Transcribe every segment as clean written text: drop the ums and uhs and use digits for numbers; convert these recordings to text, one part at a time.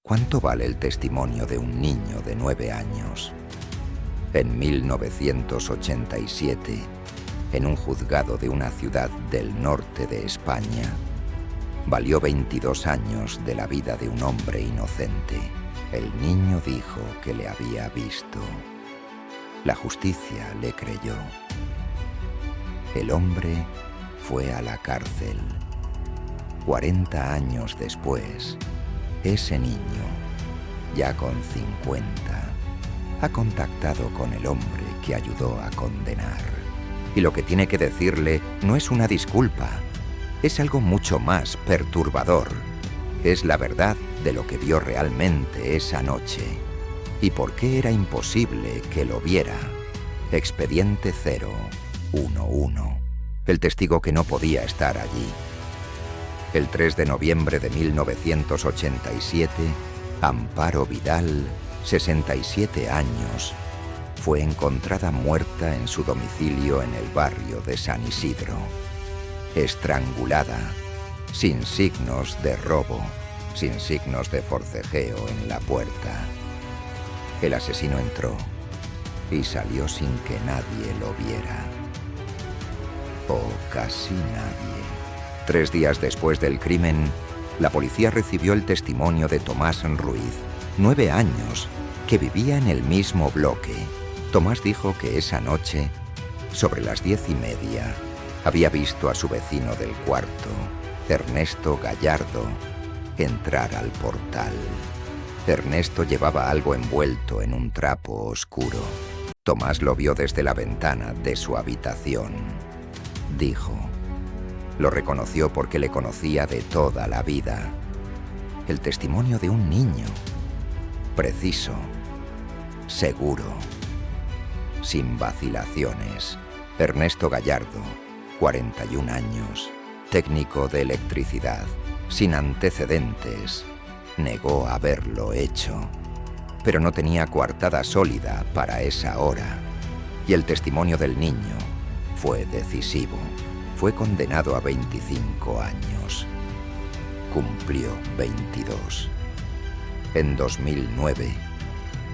¿Cuánto vale el testimonio de un niño de 9 años? En 1987, en un juzgado de una ciudad del norte de España, valió 22 años de la vida de un hombre inocente. El niño dijo que le había visto. La justicia le creyó. El hombre fue a la cárcel. 40 años después, ese niño, ya con 50, ha contactado con el hombre que ayudó a condenar. Y lo que tiene que decirle no es una disculpa, es algo mucho más perturbador. Es la verdad de lo que vio realmente esa noche y por qué era imposible que lo viera. Expediente 011. El testigo que no podía estar allí. El 3 de noviembre de 1987, Amparo Vidal, 67 años, fue encontrada muerta en su domicilio en el barrio de San Isidro. Estrangulada, sin signos de robo, sin signos de forcejeo en la puerta. El asesino entró y salió sin que nadie lo viera. O casi nadie. 3 días después del crimen, la policía recibió el testimonio de Tomás Ruiz, 9 años, que vivía en el mismo bloque. Tomás dijo que esa noche, sobre las 10:30, había visto a su vecino del cuarto, Ernesto Gallardo, entrar al portal. Ernesto llevaba algo envuelto en un trapo oscuro. Tomás lo vio desde la ventana de su habitación. Dijo, lo reconoció porque le conocía de toda la vida. El testimonio de un niño. Preciso. Seguro. Sin vacilaciones. Ernesto Gallardo, 41 años. Técnico de electricidad. Sin antecedentes. Negó haberlo hecho. Pero no tenía coartada sólida para esa hora. Y el testimonio del niño fue decisivo. Fue condenado a 25 años. Cumplió 22. En 2009,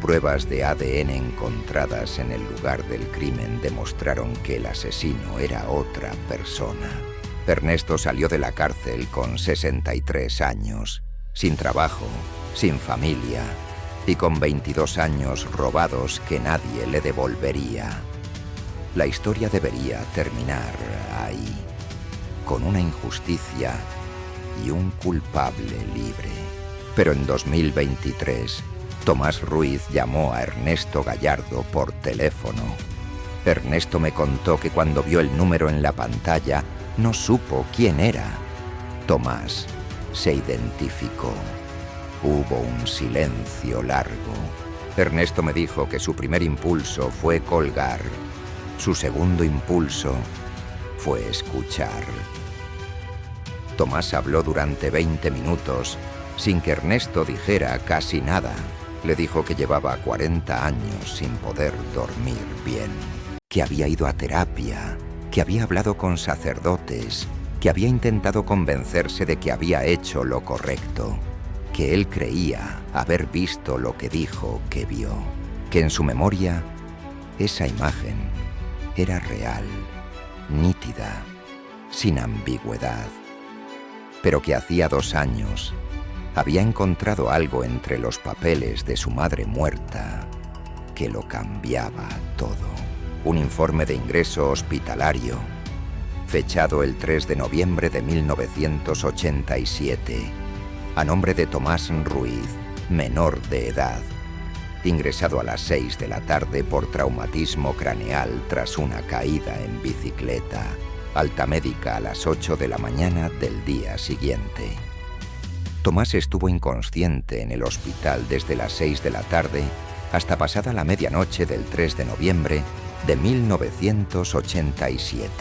pruebas de ADN encontradas en el lugar del crimen demostraron que el asesino era otra persona. Ernesto salió de la cárcel con 63 años, sin trabajo, sin familia y con 22 años robados que nadie le devolvería. La historia debería terminar ahí, con una injusticia y un culpable libre. Pero en 2023, Tomás Ruiz llamó a Ernesto Gallardo por teléfono. Ernesto me contó que cuando vio el número en la pantalla, no supo quién era. Tomás se identificó. Hubo un silencio largo. Ernesto me dijo que su primer impulso fue colgar. Su segundo impulso fue escuchar. Tomás habló durante 20 minutos sin que Ernesto dijera casi nada. Le dijo que llevaba 40 años sin poder dormir bien, que había ido a terapia, que había hablado con sacerdotes, que había intentado convencerse de que había hecho lo correcto, que él creía haber visto lo que dijo que vio, que en su memoria esa imagen era real, nítida, sin ambigüedad, pero que hacía 2 años había encontrado algo entre los papeles de su madre muerta que lo cambiaba todo. Un informe de ingreso hospitalario, fechado el 3 de noviembre de 1987, a nombre de Tomás Ruiz, menor de edad, ingresado a las 6 de la tarde por traumatismo craneal tras una caída en bicicleta, alta médica a las 8 de la mañana del día siguiente. Tomás estuvo inconsciente en el hospital desde las 6 de la tarde hasta pasada la medianoche del 3 de noviembre de 1987.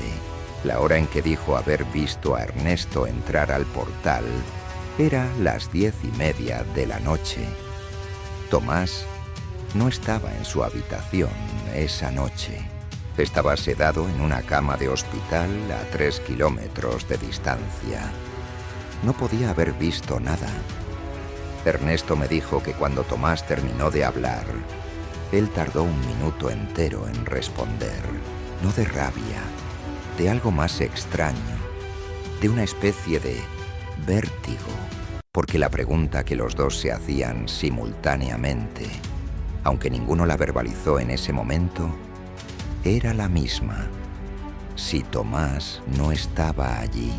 La hora en que dijo haber visto a Ernesto entrar al portal era las 10:30 de la noche. Tomás no estaba en su habitación esa noche. Estaba sedado en una cama de hospital a 3 kilómetros de distancia. No podía haber visto nada. Ernesto me dijo que cuando Tomás terminó de hablar, él tardó un minuto entero en responder, no de rabia, de algo más extraño, de una especie de vértigo, porque la pregunta que los dos se hacían simultáneamente, aunque ninguno la verbalizó en ese momento, era la misma. Si Tomás no estaba allí,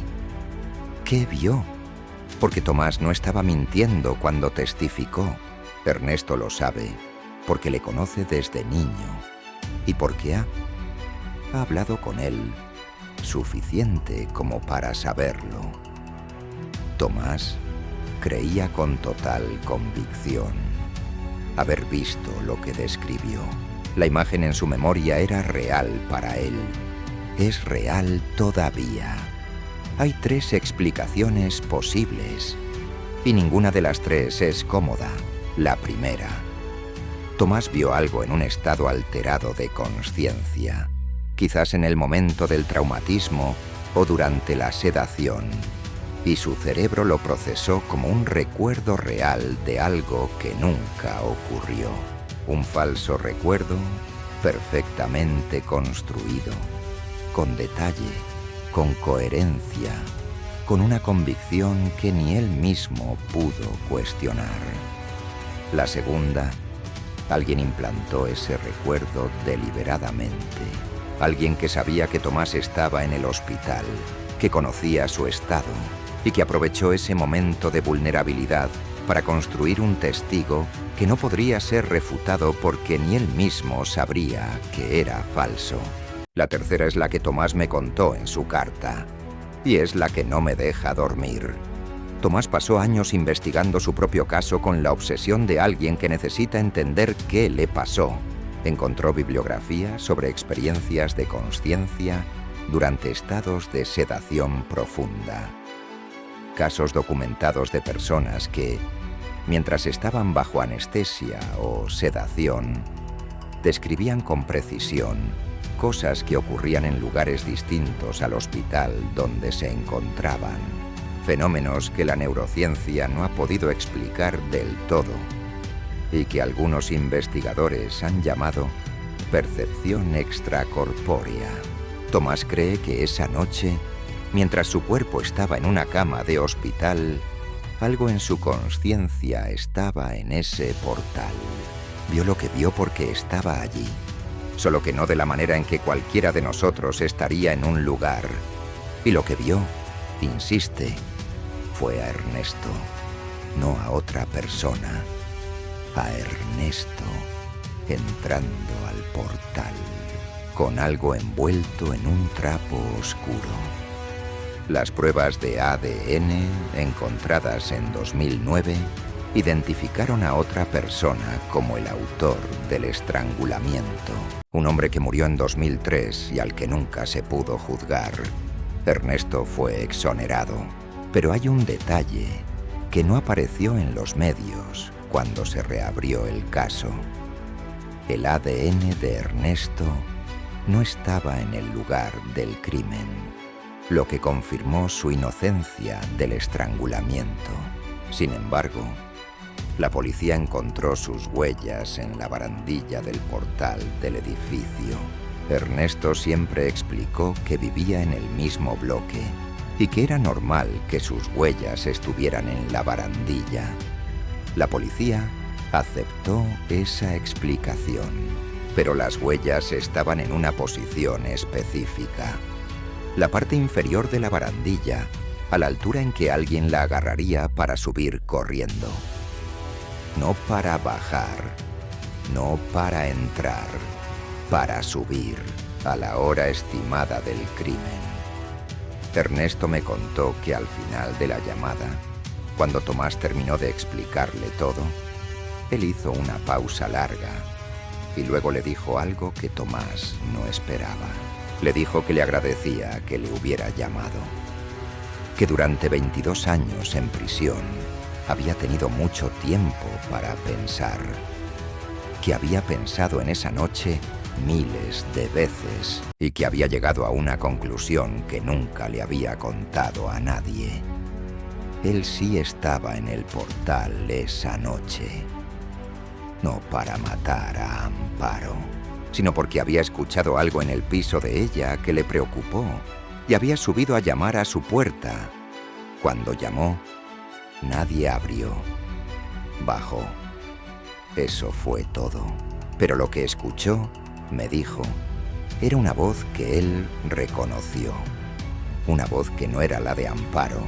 ¿qué vio? Porque Tomás no estaba mintiendo cuando testificó. Ernesto lo sabe, porque le conoce desde niño y porque ha hablado con él suficiente como para saberlo. Tomás creía con total convicción haber visto lo que describió. La imagen en su memoria era real para él. Es real todavía. Hay 3 explicaciones posibles y ninguna de las 3 es cómoda. La primera: Tomás vio algo en un estado alterado de consciencia, quizás en el momento del traumatismo o durante la sedación, y su cerebro lo procesó como un recuerdo real de algo que nunca ocurrió. Un falso recuerdo perfectamente construido, con detalle, con coherencia, con una convicción que ni él mismo pudo cuestionar. La segunda: alguien implantó ese recuerdo deliberadamente. Alguien que sabía que Tomás estaba en el hospital, que conocía su estado y que aprovechó ese momento de vulnerabilidad para construir un testigo que no podría ser refutado porque ni él mismo sabría que era falso. La tercera es la que Tomás me contó en su carta, y es la que no me deja dormir. Tomás pasó años investigando su propio caso con la obsesión de alguien que necesita entender qué le pasó. Encontró bibliografía sobre experiencias de consciencia durante estados de sedación profunda. Casos documentados de personas que, mientras estaban bajo anestesia o sedación, describían con precisión cosas que ocurrían en lugares distintos al hospital donde se encontraban. Fenómenos que la neurociencia no ha podido explicar del todo y que algunos investigadores han llamado percepción extracorpórea. Tomás cree que esa noche, mientras su cuerpo estaba en una cama de hospital, algo en su consciencia estaba en ese portal. Vio lo que vio porque estaba allí, solo que no de la manera en que cualquiera de nosotros estaría en un lugar. Y lo que vio, insiste, fue a Ernesto, no a otra persona, a Ernesto entrando al portal, con algo envuelto en un trapo oscuro. Las pruebas de ADN encontradas en 2009 identificaron a otra persona como el autor del estrangulamiento, un hombre que murió en 2003 y al que nunca se pudo juzgar. Ernesto fue exonerado, pero hay un detalle que no apareció en los medios cuando se reabrió el caso. El ADN de Ernesto no estaba en el lugar del crimen, lo que confirmó su inocencia del estrangulamiento. Sin embargo, la policía encontró sus huellas en la barandilla del portal del edificio. Ernesto siempre explicó que vivía en el mismo bloque y que era normal que sus huellas estuvieran en la barandilla. La policía aceptó esa explicación, pero las huellas estaban en una posición específica. La parte inferior de la barandilla, a la altura en que alguien la agarraría para subir corriendo. No para bajar, no para entrar, para subir a la hora estimada del crimen. Ernesto me contó que al final de la llamada, cuando Tomás terminó de explicarle todo, él hizo una pausa larga y luego le dijo algo que Tomás no esperaba. Le dijo que le agradecía que le hubiera llamado, que durante 22 años en prisión había tenido mucho tiempo para pensar, que había pensado en esa noche miles de veces y que había llegado a una conclusión que nunca le había contado a nadie. Él sí estaba en el portal esa noche. No para matar a Amparo, sino porque había escuchado algo en el piso de ella que le preocupó y había subido a llamar a su puerta. Cuando llamó, nadie abrió. Bajó. Eso fue todo. Pero lo que escuchó, me dijo, era una voz que él reconoció. Una voz que no era la de Amparo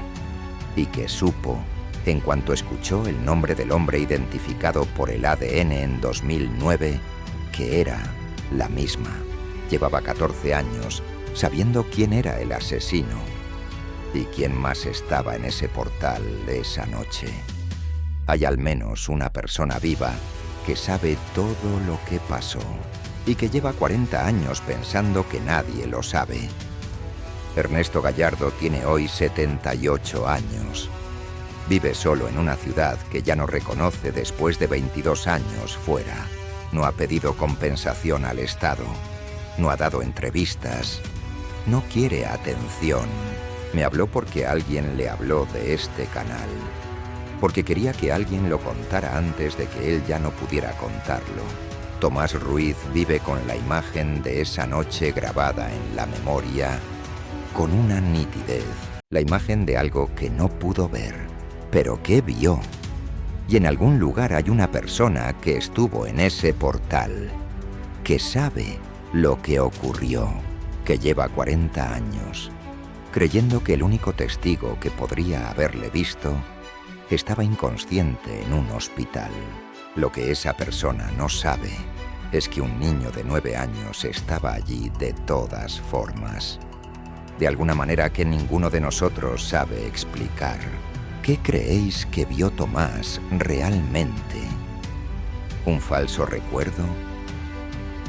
y que supo, en cuanto escuchó el nombre del hombre identificado por el ADN en 2009, que era la misma. Llevaba 14 años sabiendo quién era el asesino y quién más estaba en ese portal esa noche. Hay al menos una persona viva que sabe todo lo que pasó y que lleva 40 años pensando que nadie lo sabe. Ernesto Gallardo tiene hoy 78 años. Vive solo en una ciudad que ya no reconoce después de 22 años fuera. No ha pedido compensación al Estado. No ha dado entrevistas. No quiere atención. Me habló porque alguien le habló de este canal. Porque quería que alguien lo contara antes de que él ya no pudiera contarlo. Tomás Ruiz vive con la imagen de esa noche grabada en la memoria con una nitidez. La imagen de algo que no pudo ver, pero que vio. Y en algún lugar hay una persona que estuvo en ese portal, que sabe lo que ocurrió, que lleva 40 años, creyendo que el único testigo que podría haberle visto estaba inconsciente en un hospital. Lo que esa persona no sabe es que un niño de 9 años estaba allí de todas formas. De alguna manera que ninguno de nosotros sabe explicar. ¿Qué creéis que vio Tomás realmente? ¿Un falso recuerdo?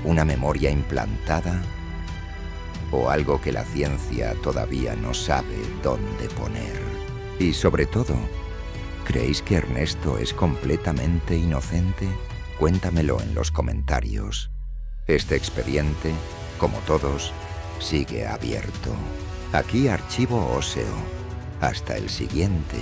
¿Una memoria implantada? ¿O algo que la ciencia todavía no sabe dónde poner? Y sobre todo, ¿creéis que Ernesto es completamente inocente? Cuéntamelo en los comentarios. Este expediente, como todos, sigue abierto. Aquí Archivo Oseo. Hasta el siguiente.